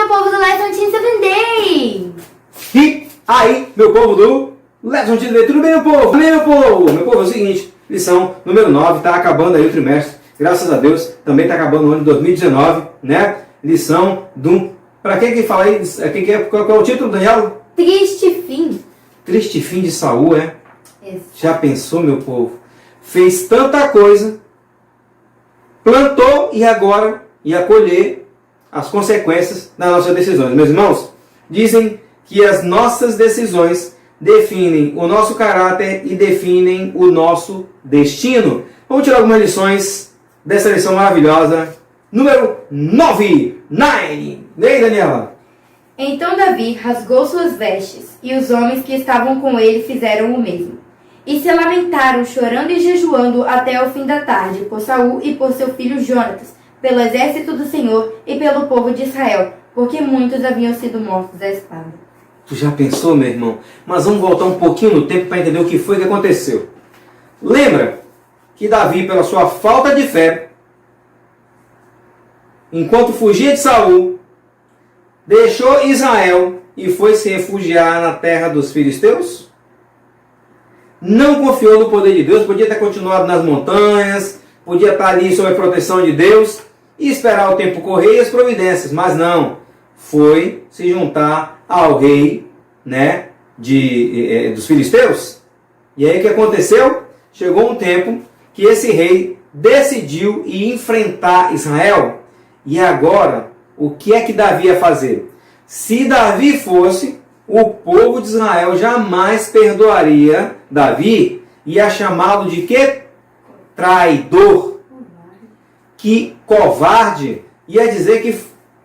meu povo do Lesson Team 7 Day! E aí, meu povo do Lesson Team 7 Day, tudo bem, meu povo? Tudo bem, meu povo? Meu povo, é o seguinte, lição número 9, tá acabando aí o trimestre, graças a Deus, também tá acabando o ano de 2019, né? Lição do... Pra quem que fala aí? Qual é o título, Daniel? Triste fim. Triste fim de Saul, é? Isso. Já pensou, meu povo? Fez tanta coisa, plantou e agora ia colher as consequências das nossas decisões. Meus irmãos, dizem que as nossas decisões definem o nosso caráter e definem o nosso destino. Vamos tirar algumas lições dessa lição maravilhosa. Número 9. 9. E aí, Daniela? Então Davi rasgou suas vestes, e os homens que estavam com ele fizeram o mesmo. E se lamentaram, chorando e jejuando até o fim da tarde, por Saul e por seu filho Jonatas, pelo exército do Senhor e pelo povo de Israel, porque muitos haviam sido mortos à espada. Tu já pensou, meu irmão? Mas vamos voltar um pouquinho no tempo para entender o que foi que aconteceu. Lembra que Davi, pela sua falta de fé, enquanto fugia de Saul, deixou Israel e foi se refugiar na terra dos filisteus? Não confiou no poder de Deus, podia ter continuado nas montanhas, podia estar ali sob a proteção de Deus e esperar o tempo correr e as providências, mas não. Foi se juntar ao rei, né, dos filisteus. E aí o que aconteceu? Chegou um tempo que esse rei decidiu ir enfrentar Israel. E agora, o que é que Davi ia fazer? Se Davi fosse, o povo de Israel jamais perdoaria Davi, ia chamá-lo de quê? Traidor. Que covarde. Ia dizer que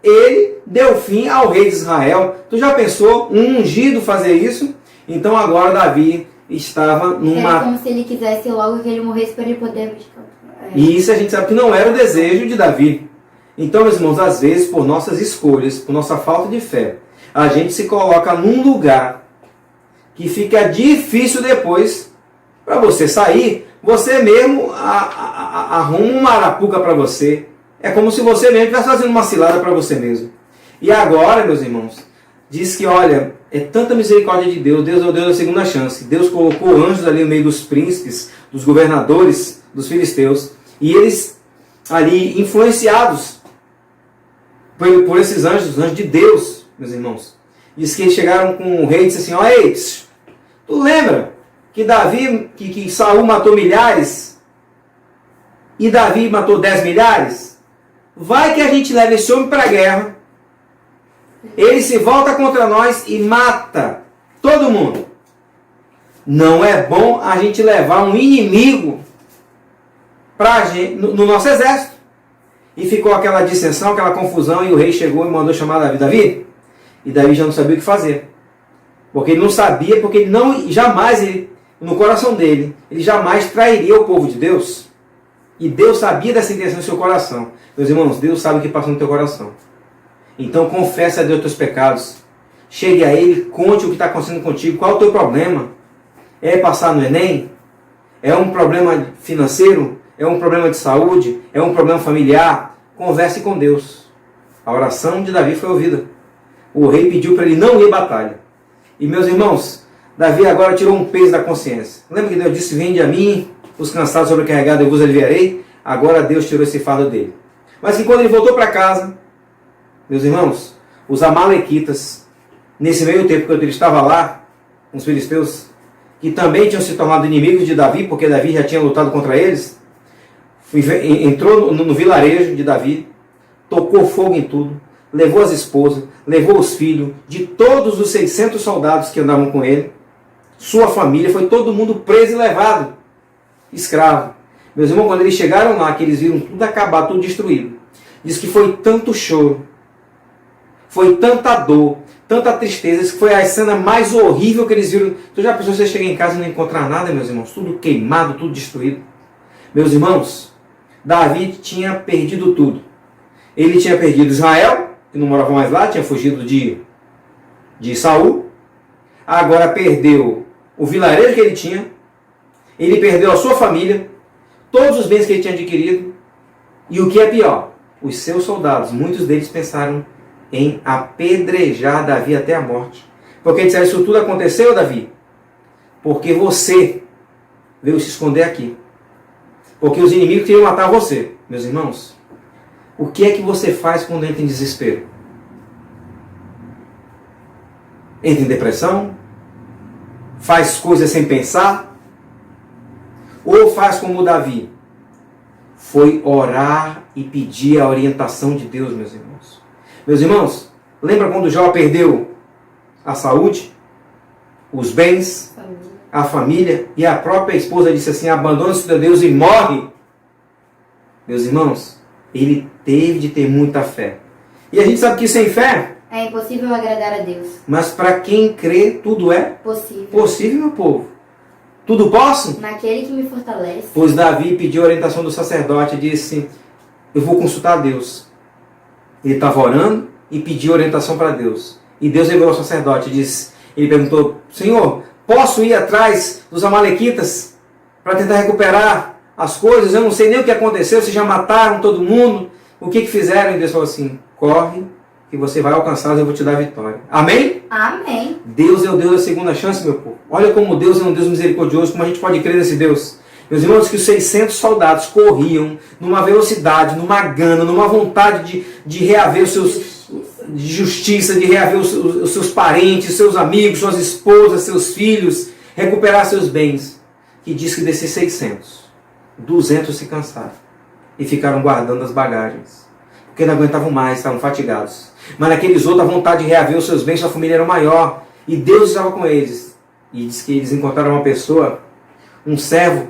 ele deu fim ao rei de Israel. Tu já pensou um ungido fazer isso? Então agora Davi estava numa... Era como se ele quisesse logo que ele morresse para ele poder... E isso a gente sabe que não era o desejo de Davi. Então, meus irmãos, às vezes, por nossas escolhas, por nossa falta de fé, a gente se coloca num lugar que fica difícil depois para você sair. Você mesmo arruma uma arapuca para você. É como se você mesmo estivesse fazendo uma cilada para você mesmo. E agora, meus irmãos, diz que, olha, é tanta misericórdia de Deus. Deus é o Deus da segunda chance. Deus colocou anjos ali no meio dos príncipes, dos governadores, dos filisteus. E eles ali influenciados por esses anjos, os anjos de Deus, meus irmãos. Diz que eles chegaram com o rei e disse assim, ó, ei, tu lembra que Davi, que Saul matou milhares e Davi matou 10 milhares? Vai que a gente leva esse homem para a guerra, ele se volta contra nós e mata todo mundo. Não é bom a gente levar um inimigo no nosso exército. E ficou aquela dissensão, aquela confusão, e o rei chegou e mandou chamar Davi. Davi? E Davi já não sabia o que fazer. Porque ele não sabia, porque ele não, jamais, no coração dele, ele jamais trairia o povo de Deus. E Deus sabia dessa intenção no seu coração. Meus irmãos, Deus sabe o que passa no teu coração. Então confessa a Deus os teus pecados. Chegue a Ele, conte o que está acontecendo contigo. Qual é o teu problema? É passar no Enem? É um problema financeiro? É um problema de saúde? É um problema familiar? Converse com Deus. A oração de Davi foi ouvida. O rei pediu para ele não ir à batalha. E meus irmãos, Davi agora tirou um peso da consciência. Lembra que Deus disse, vinde a mim, os cansados sobrecarregados, eu vos aliviarei? Agora Deus tirou esse fardo dele. Mas que quando ele voltou para casa, meus irmãos, os amalequitas, nesse meio tempo que ele estava lá, os filisteus, que também tinham se tornado inimigos de Davi, porque Davi já tinha lutado contra eles, entrou no vilarejo de Davi, tocou fogo em tudo, levou as esposas, levou os filhos de todos os 600 soldados que andavam com ele, sua família, foi todo mundo preso e levado, escravo. Meus irmãos, quando eles chegaram lá, que eles viram tudo acabado, tudo destruído, diz que foi tanto choro, foi tanta dor, tanta tristeza, que foi a cena mais horrível que eles viram. Tu já pensou você chegar em casa e não encontrar nada, meus irmãos? Tudo queimado, tudo destruído. Meus irmãos, Davi tinha perdido tudo. Ele tinha perdido Israel, que não morava mais lá, tinha fugido de Saul. Agora perdeu o vilarejo que ele tinha. Ele perdeu a sua família, todos os bens que ele tinha adquirido. E o que é pior, os seus soldados, muitos deles pensaram em apedrejar Davi até a morte. Porque disseram, isso tudo aconteceu, Davi, porque você veio se esconder aqui. Porque os inimigos queriam matar você. Meus irmãos, o que é que você faz quando entra em desespero? Entra em depressão? Faz coisas sem pensar? Ou faz como Davi? Foi orar e pedir a orientação de Deus, meus irmãos. Meus irmãos, lembra quando Jó perdeu a saúde, os bens, a família, e a própria esposa disse assim, abandona-se a Deus e morre? Meus irmãos, ele teve de ter muita fé. E a gente sabe que sem fé é impossível agradar a Deus. Mas para quem crê, tudo é possível. Possível, meu povo. Tudo posso? Naquele que me fortalece. Pois Davi pediu a orientação do sacerdote e disse, eu vou consultar a Deus. Ele estava orando e pediu orientação para Deus. E Deus revelou ao sacerdote e disse, ele perguntou, Senhor, posso ir atrás dos amalequitas para tentar recuperar as coisas? Eu não sei nem o que aconteceu, se já mataram todo mundo. O que fizeram? E Deus falou assim, corre, que você vai alcançá-los e eu vou te dar a vitória. Amém? Amém. Deus é o Deus da segunda chance, meu povo. Olha como Deus é um Deus misericordioso, como a gente pode crer nesse Deus. Meus irmãos, que os 600 soldados corriam numa velocidade, numa gana, numa vontade de reaver os seus... de justiça, de reaver os seus parentes, seus amigos, suas esposas, seus filhos, recuperar seus bens. Que diz que desses 600, 200 se cansaram e ficaram guardando as bagagens. Porque não aguentavam mais, estavam fatigados. Mas naqueles outros, a vontade de reaver os seus bens, sua família era maior. E Deus estava com eles. E diz que eles encontraram uma pessoa, um servo,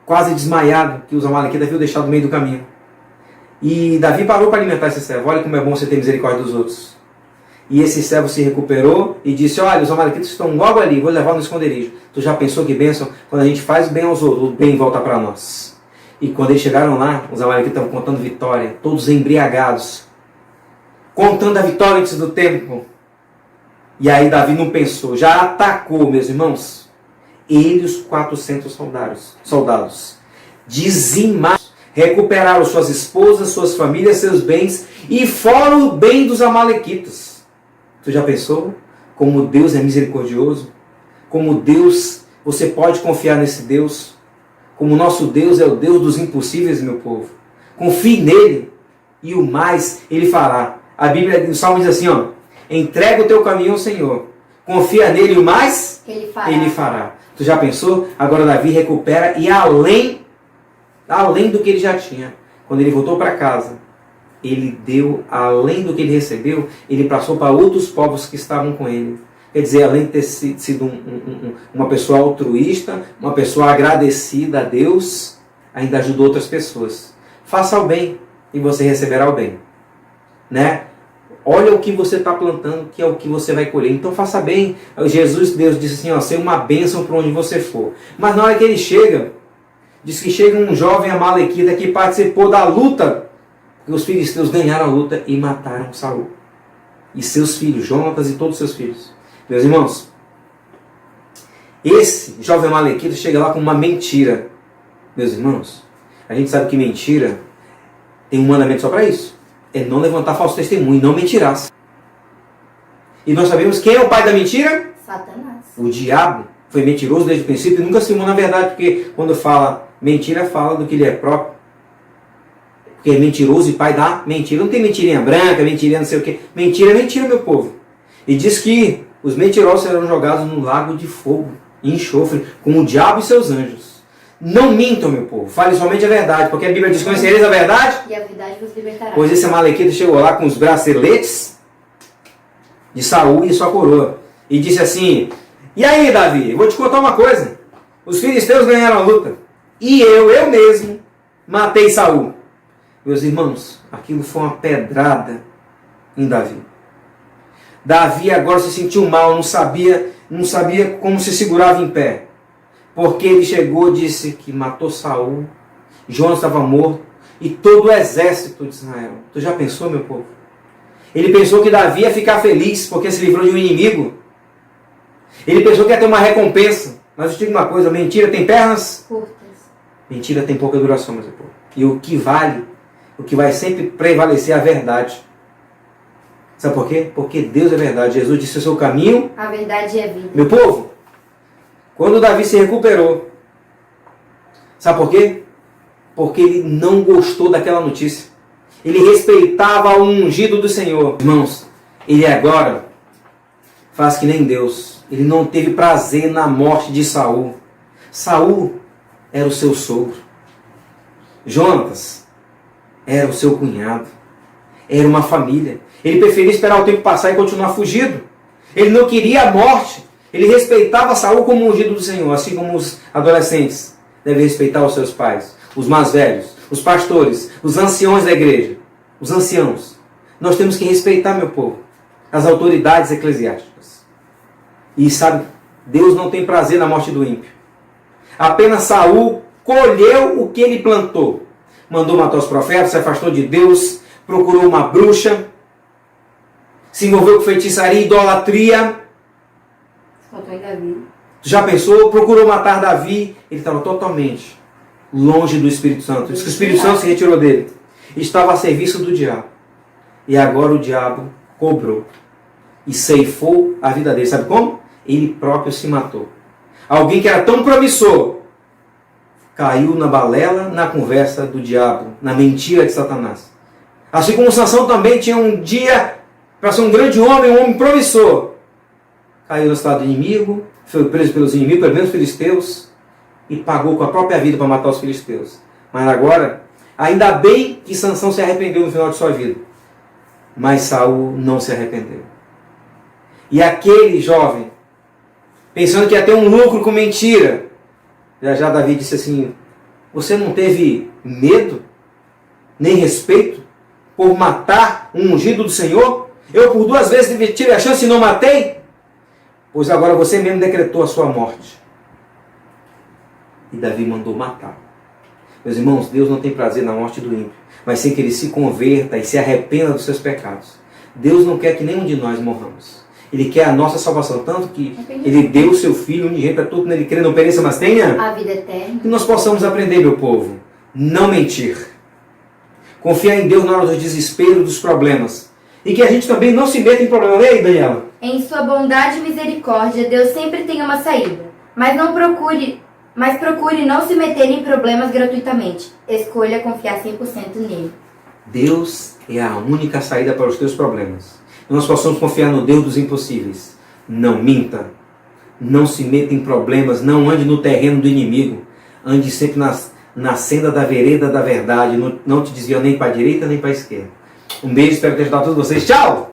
quase desmaiado, que os amalequitas haviam deixado no meio do caminho. E Davi parou para alimentar esse servo. Olha como é bom você ter misericórdia dos outros. E esse servo se recuperou e disse, olha, os amalequitas estão logo ali, vou levar no esconderijo. Tu já pensou que bênção? Quando a gente faz bem aos outros, o bem volta para nós. E quando eles chegaram lá, os amalequitas estavam contando vitória, todos embriagados, contando a vitória antes do tempo. E aí Davi não pensou, já atacou, meus irmãos. Ele e os 400 soldados dizimaram, recuperaram suas esposas, suas famílias, seus bens, e fora o bem dos amalequitas. Tu já pensou como Deus é misericordioso? Como Deus, você pode confiar nesse Deus? Como nosso Deus é o Deus dos impossíveis, meu povo. Confie nele e o mais ele fará. A Bíblia, o Salmo diz assim, ó, entrega o teu caminho ao Senhor. Confia nele e o mais ele fará. Tu já pensou? Agora Davi recupera e além do que ele já tinha. Quando ele voltou para casa, ele deu, além do que ele recebeu, ele passou para outros povos que estavam com ele. Quer dizer, além de ter sido uma pessoa altruísta, uma pessoa agradecida a Deus, ainda ajudou outras pessoas. Faça o bem e você receberá o bem. Né? Olha o que você está plantando, que é o que você vai colher. Então faça bem. Deus disse assim, ó, ser uma bênção para onde você for. Mas na hora que ele chega, diz que chega um jovem amalequita que participou da luta, porque os filisteus ganharam a luta e mataram Saul. E seus filhos, Jonatas e todos os seus filhos. Meus irmãos, esse jovem amalequita chega lá com uma mentira. Meus irmãos, a gente sabe que mentira tem um mandamento só para isso. É não levantar falso testemunho, não mentirás. E nós sabemos quem é o pai da mentira? Satanás. O diabo foi mentiroso desde o princípio e nunca se firmou na verdade, porque quando fala mentira, fala do que ele é próprio. Porque é mentiroso e pai da mentira. Não tem mentirinha branca, mentirinha não sei o quê. Mentira é mentira, meu povo. E diz que os mentirosos serão jogados no lago de fogo e enxofre, com o diabo e seus anjos. Não mintam, meu povo. Fale somente a verdade, porque a Bíblia diz, conhecereis a verdade? E a verdade vos libertará. Pois esse amalequita chegou lá com os braceletes de Saul e sua coroa. E disse assim, e aí, Davi, eu vou te contar uma coisa. Os filisteus ganharam a luta. E eu mesmo, matei Saul. Meus irmãos, aquilo foi uma pedrada em Davi. Davi agora se sentiu mal, não sabia como se segurava em pé. Porque ele chegou e disse que matou Saul, Jonas estava morto, e todo o exército de Israel. Tu já pensou, meu povo? Ele pensou que Davi ia ficar feliz porque se livrou de um inimigo. Ele pensou que ia ter uma recompensa. Mas eu te digo uma coisa, mentira tem pernas curtas. Mentira tem pouca duração, meu povo. E o que vale, o que vai sempre prevalecer é a verdade. Sabe por quê? Porque Deus é verdade. Jesus disse: eu sou o caminho, A verdade é a vida. meu povo. Quando Davi se recuperou, sabe por quê? Porque ele não gostou daquela notícia. Ele respeitava o ungido do Senhor. Irmãos, ele agora faz que nem Deus. Ele não teve prazer na morte de Saul. Saul era o seu sogro. Jonatas era o seu cunhado. Era uma família. Ele preferia esperar o tempo passar e continuar fugido. Ele não queria a morte. Ele respeitava Saul como ungido do Senhor, assim como os adolescentes devem respeitar os seus pais, os mais velhos, os pastores, os anciões da igreja, os anciãos. Nós temos que respeitar, meu povo, as autoridades eclesiásticas. E sabe, Deus não tem prazer na morte do ímpio. Apenas Saul colheu o que ele plantou. Mandou matar os profetas, se afastou de Deus, procurou uma bruxa, se envolveu com feitiçaria e idolatria. Contou em Davi. Já pensou? Procurou matar Davi. Ele estava totalmente longe do Espírito Santo. Diz que o Espírito Santo se retirou dele. Estava a serviço do diabo. E agora o diabo cobrou e ceifou a vida dele. Sabe como? Ele próprio se matou. Alguém que era tão promissor caiu na balela, na conversa do diabo, na mentira de Satanás. Assim como Sansão também tinha um dia para ser um grande homem, um homem promissor. Caiu no estado inimigo, foi preso pelos inimigos, pelos mesmos filisteus, e pagou com a própria vida para matar os filisteus. Mas agora, ainda bem que Sansão se arrependeu no final de sua vida. Mas Saul não se arrependeu. E aquele jovem, pensando que ia ter um lucro com mentira, já Davi disse assim: você não teve medo, nem respeito, por matar um ungido do Senhor? Eu por 2 vezes tive a chance e não matei? Pois agora você mesmo decretou a sua morte. E Davi mandou matar. Meus irmãos, Deus não tem prazer na morte do ímpio, mas sem que ele se converta e se arrependa dos seus pecados. Deus não quer que nenhum de nós morramos. Ele quer a nossa salvação, tanto que ele deu o seu Filho unigênito para todo nele crer, não pereça, mas tenha A vida eterna. que nós possamos aprender, meu povo, não mentir. Confiar em Deus na hora do desespero, dos problemas. E que a gente também não se meta em problema. Leia aí, Daniela. Em sua bondade e misericórdia, Deus sempre tem uma saída. Mas procure não se meter em problemas gratuitamente. Escolha confiar 100% nele. Deus é a única saída para os teus problemas. Nós possamos confiar no Deus dos impossíveis. Não minta. Não se meta em problemas. Não ande no terreno do inimigo. Ande sempre na senda da vereda da verdade. Não te desvia nem para a direita nem para a esquerda. Um beijo, espero ter ajudado todos vocês. Tchau!